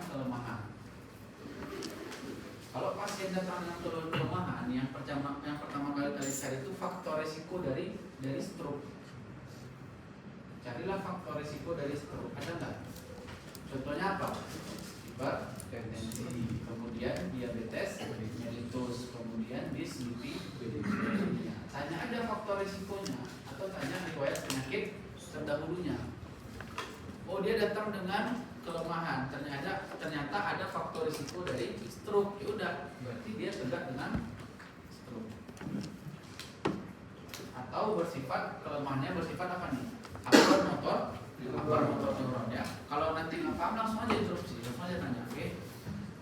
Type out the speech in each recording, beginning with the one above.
kelemahan. Kalau pasien datang dengan kelemahan, yang pertama kali cari itu faktor resiko dari stroke. Carilah faktor resiko dari stroke. Ada nggak? Contohnya apa? Hipertensi, kemudian diabetes mellitus, kemudian dislipidemia. Tanya ada faktor resikonya, atau tanya riwayat penyakit terdahulunya. Oh, dia datang dengan kelemahan, ternyata ada faktor risiko dari stroke. Ya udah, berarti dia tegak dengan stroke. Atau kelemahannya bersifat apa nih? Upper motor neuron ya. Kalau nanti nggak paham langsung aja interupsi, langsung aja tanya, oke?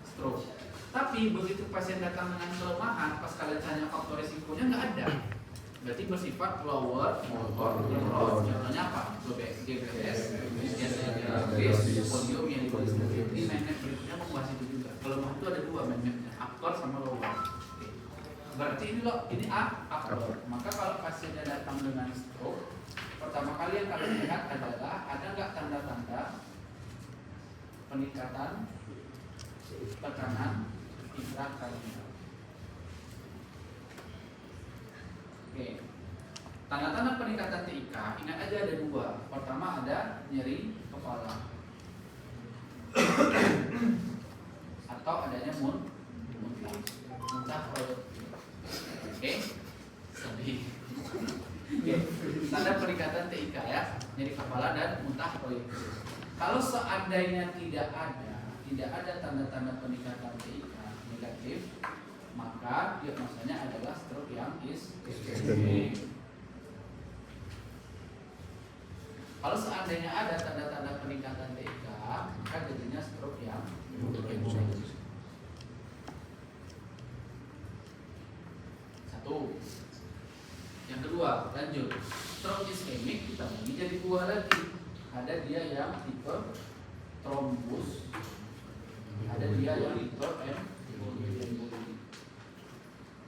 Stroke. Tapi begitu pasien datang dengan kelemahan, pas kalian tanya faktor risikonya nggak ada. Berarti bersifat lower motor neuron. Contohnya apa? GBS, poliomyelitis. Ini main-map berikutnya membahas itu juga. Kelemahan itu ada dua main-mapnya, upper sama lower. Berarti ini upper. Maka kalau pasiennya datang dengan stroke, pertama kali yang kalian lihat adalah ada nggak tanda-tanda peningkatan tekanan intrakranial. Oke. Tanda-tanda peningkatan TIK, ingat aja ada dua. Pertama ada nyeri kepala atau adanya muntah produktif. Oke, sedih. Tanda peningkatan TIK ya, nyeri kepala dan muntah produktif. Kalau seandainya tidak ada tanda-tanda peningkatan TIK negatif, maka diagnosanya adalah stroke yang iskemik. Kalau seandainya ada tanda-tanda peningkatan TIK, maka jadinya stroke yang hemoragis. Satu. Yang kedua, lanjut. Stroke iskemik kita bagi jadi dua lagi. Ada dia yang tipe trombus, ada dia yang tipe emboli.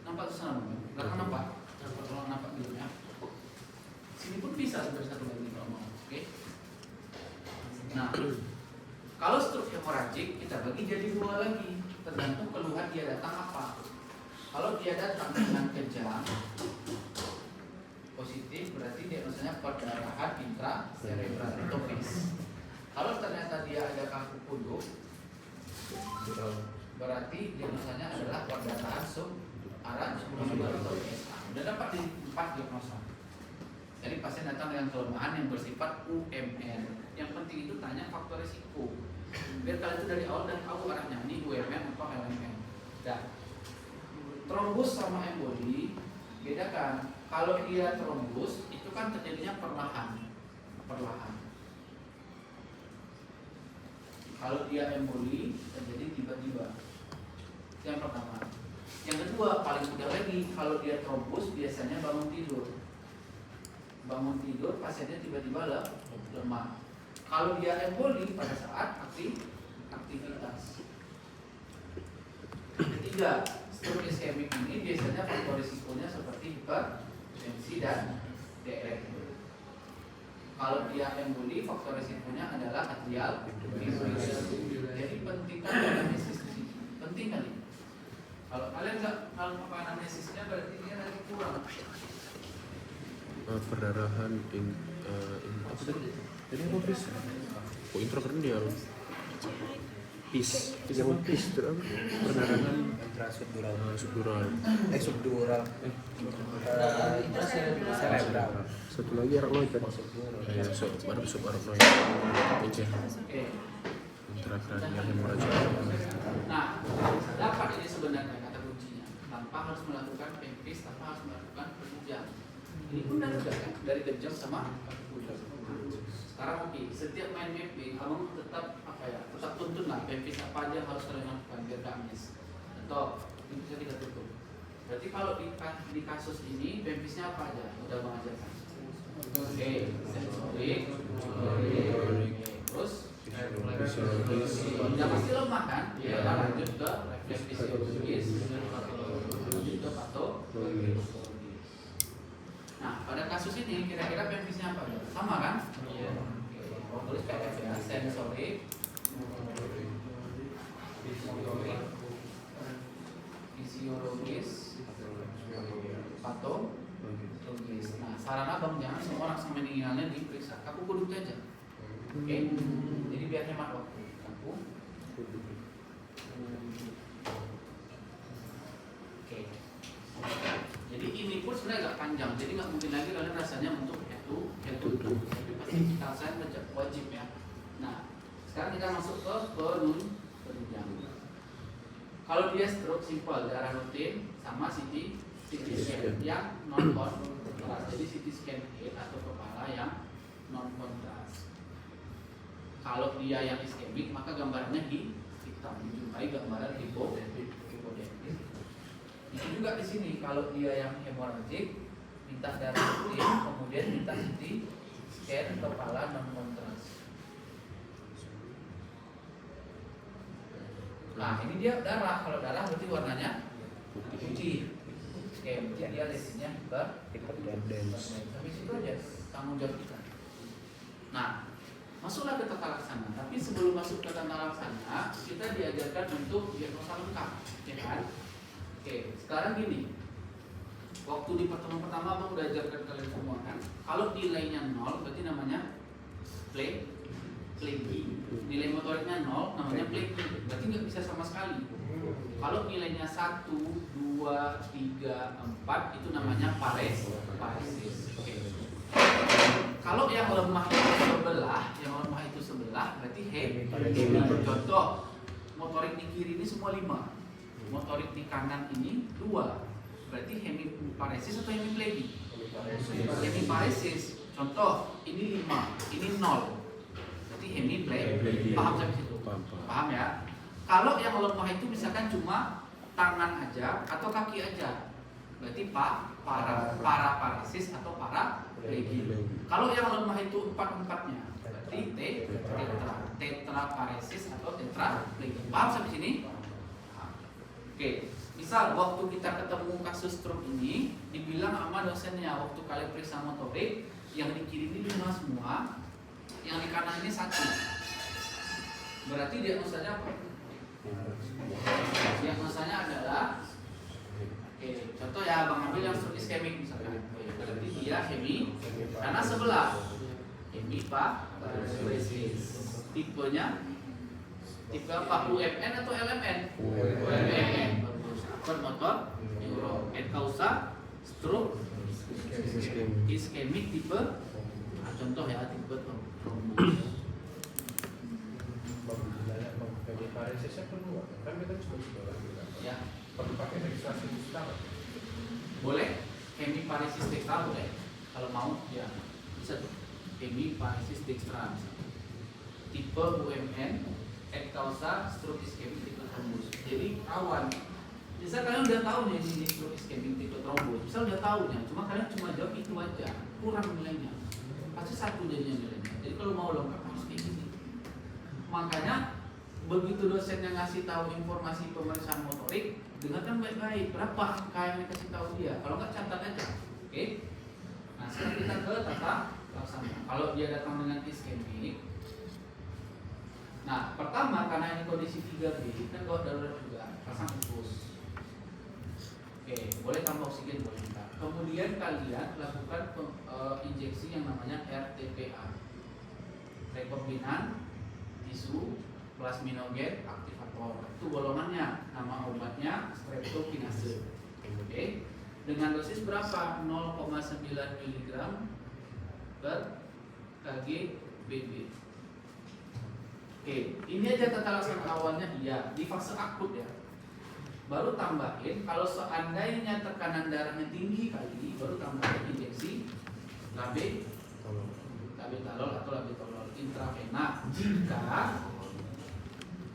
Nampak kesana belum? Belakang nampak? Tolong nampak dulu ya. Sini pun bisa sebenarnya satu lagi kalau mau. Oke. Nah, kalau stroke hemoragik kita bagi jadi dua lagi, tergantung keluhan dia datang apa. Kalau dia datang dengan kejang positif, berarti diagnosanya perdarahan intracerebral topis. Kalau ternyata dia ada kaku kuduk, berarti diagnosanya adalah perdarahan subaran topis. Udah dapat di 4 diagnosa. Jadi pasien datang dengan kelemahan yang bersifat UMR. Yang penting itu tanya faktor risiko. Biar kalian itu dari awal dan tahu arahnya ini UMR atau LMR. Dan trombus sama emboli bedakan. Kalau dia trombus itu kan terjadinya perlahan. Kalau dia emboli terjadi tiba-tiba. Yang pertama. Yang kedua paling mudah lagi, kalau dia trombus biasanya bangun tidur pasiennya tiba-tiba lemah. Kalau dia emboli pada saat aktivitas. Ketiga, stroke iskemik ini biasanya faktor risikonya seperti hipertensi dan DRE. Kalau dia emboli, faktor risikonya adalah atrial fibrillation. Jadi pentingkan anamnesis di sini. Penting kali. Kalau kalian nggak tahu apa anamnesisnya, berarti dia nanti kurang. Perdarahan apa tadi? Jadi apa pis? Oh, intrakranial. Pis terus perdarahan intrasubdural. Subdural. Subdural. Cerebral. Satu lagi arachnoid kan? Ya, subarachnoid. Oke. Intrakranial hemorrhage. Nah, dapat ini sebenarnya kata kuncinya. Tanpa harus melakukan pempis, tanpa harus melakukan penunjang. Ini pun dari kejam sama udah. Sekarang oke, setiap main mapping kamu tetap tuntun lah pempis apa aja harus kalian lakukan biar gak miss. Atau ini bisa kita tutup. Berarti kalau di kasus ini pempisnya apa aja? Udah mengajarkan. Oke, sensorik, terus udah pasti lemah kan? Ya, lanjut ke refleks fisiologis, lanjut ke patologis. Nah, pada kasus ini kira-kira pempisnya apa? Sama kan? Iya. Tulis PF ya, sensorik, abangnya semua orang sama meninggalnya diperiksa. Aku kuduk aja. Oke. Jadi biar hemat waktu. Aku. Oke. Jadi ini pun sebenarnya agak panjang. Jadi nggak mungkin lagi kalian rasanya untuk head to toe. Tapi pasti kita wajib ya. Nah, sekarang kita masuk ke penunjang. Kalau dia stroke simple, darah rutin sama CT scan yang non kontras. Jadi CT scan head atau kepala yang non kontras. Kalau dia yang iskemik maka gambarnya hitam, dijumpai gambaran hipodentis. Itu juga di sini kalau dia yang hemoragik minta darah rutin, kemudian minta CT scan kepala non kontras. Nah ini dia darah, kalau darah berarti warnanya putih. Oke, berarti dia lesinya hipodentis. Habis itu aja tanggung jawab kita. Nah, masuklah ke tata laksana. Tapi sebelum masuk ke tata laksana, kita diajarkan untuk diagnosa lengkap, ya kan? Oke, sekarang gini. Waktu di pertemuan pertama Abang udah ajarkan kalian semua kan. Kalau nilainya 0 berarti namanya plague. Nilai motoriknya 0 namanya plague. Berarti nggak bisa sama sekali. Kalau nilainya 1, 2, 3, 4 itu namanya paresis. Oke. Kalau yang lemah itu sebelah, berarti hemi. Contoh, motorik di kiri ini semua 5. Motorik di kanan ini 2. Berarti hemiparesis atau hemiplegi? Hemiparesis. Contoh, ini 5, ini 0. Berarti hemiplegi. Paham sampai situ? Paham ya? Kalau yang lemah itu misalkan cuma tangan aja atau kaki aja, berarti paraparesis atau paraplegi. Kalau yang lemah itu 4-4-nya, berarti tetraparesis atau tetraplegi. Paham sampai sini? Oke, misal waktu kita ketemu kasus stroke ini, dibilang sama dosennya waktu kalian periksa motorik, yang di kiri ini 5 semua, yang di kanan ini 1. Berarti diagnosanya apa? Diagnosanya adalah, oke, contoh ya, Bang ambil yang stroke iskemik misalkan. Berarti dia hemi, karena sebelah hemiparesis. Tipenya tipe apa? UMN atau LMN? UMN. Akut motor neuro. Et causa stroke iskemik tipe. Contoh ya, tipe trombus. Paresisnya perlu, kan kita cuma sebelah. Ya. Perlu pakai registrasi digital. Boleh. Hemiparesis dextra boleh. Kalau mau ya bisa tuh. Hemiparesis dextra misalnya. Tipe UMN, et causa stroke iskemik tipe trombus. Jadi rawan. Misal kalian udah tahu nih ini stroke iskemik tipe trombus. Misal udah tahu nya, cuma kalian cuma jawab itu aja, kurang nilainya. Pasti 1 jadinya nilainya. Jadi kalau mau lengkap harus kayak gini. Makanya begitu dosennya ngasih tahu informasi pemeriksaan motorik, dengarkan baik-baik berapa angka yang dikasih tahu dia. Kalau nggak catat aja, oke? Nah sekarang kita ke tata laksana. Kalau dia datang dengan iskemik, nah pertama karena ini kondisi 3B kan gawat darurat juga, pasang infus. Oke, boleh tambah oksigen boleh enggak. Kemudian kalian lakukan injeksi yang namanya RTPA, rekombinan tisu plasminogen aktivator. Itu golongannya, nama obatnya streptokinase. Oke. Dengan dosis berapa? 0,9 mg per kg BB. Oke, ini aja tata laksana awalnya iya, di fase akut ya. Baru tambahin kalau seandainya tekanan darahnya tinggi kali, baru tambahin injeksi labetalol atau labetalol intravena jika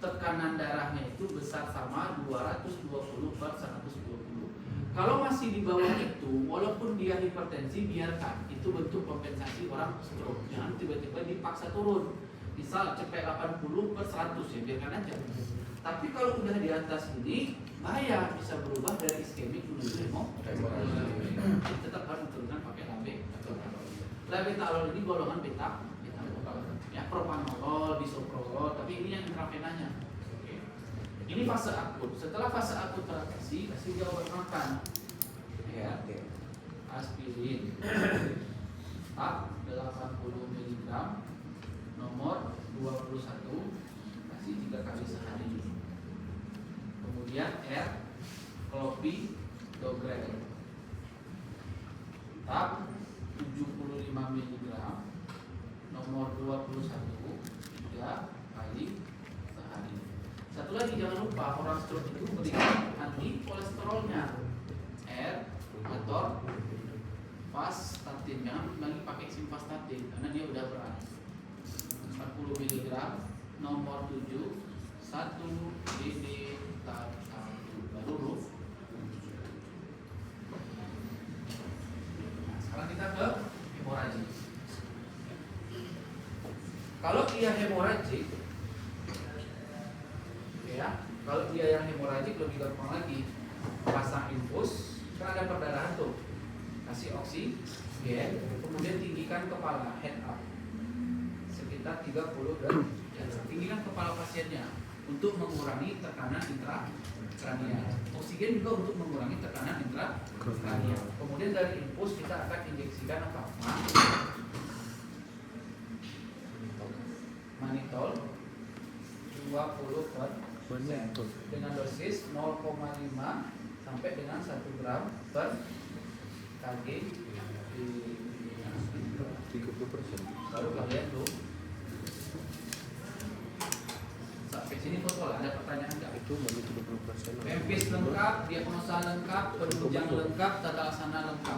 tekanan darahnya itu besar sama 220/120. Kalau masih di bawah itu, walaupun dia hipertensi, biarkan. Itu bentuk kompensasi orang stroke. Jangan tiba-tiba dipaksa turun. Misal CP 80/100 ya, biarkan aja. Tapi kalau udah di atas ini, bahaya, bisa berubah dari iskemik menuju hemoragik. Tetap harus diturunkan pakai labetalol. Labetalol ini golongan beta. Ya, propanolol, bisoprolol, tapi ini yang intravenanya. Oke. Ini fase akut. Setelah fase akut teratasi, kasih dia obat makan. Ya. Aspirin. TAP 80 mg nomor 21 kasih 3 kali sehari. Kemudian R clopidogrel TAP 75 mg nomor 21 3 kali sehari. Satu lagi jangan lupa orang stroke itu berikan anti kolesterolnya R atau vastatin, jangan lagi pakai simvastatin karena dia udah berat. 40 mg nomor 7 1 dd tab 1 baru huruf. Nah, sekarang kita ke hemoragik. Kalau dia hemoragik, ya, kalau dia yang hemoragik lebih gampang lagi, pasang infus, kan ada perdarahan tuh, kasih oksigen, kemudian tinggikan kepala, head up sekitar 30 derajat. Tinggikan kepala pasiennya untuk mengurangi tekanan intrakranial. Oksigen juga untuk mengurangi tekanan intrakranial. Kemudian dari infus kita akan injeksikan apa? Manitol 20% dengan dosis 0,5 sampai dengan 1 gram per kg. 30%. Baru kalian tuh sampai sini foto lah, ada pertanyaan nggak? Itu baru 30%. Empis lengkap, diagnosa lengkap, penunjang lengkap, tata laksana lengkap.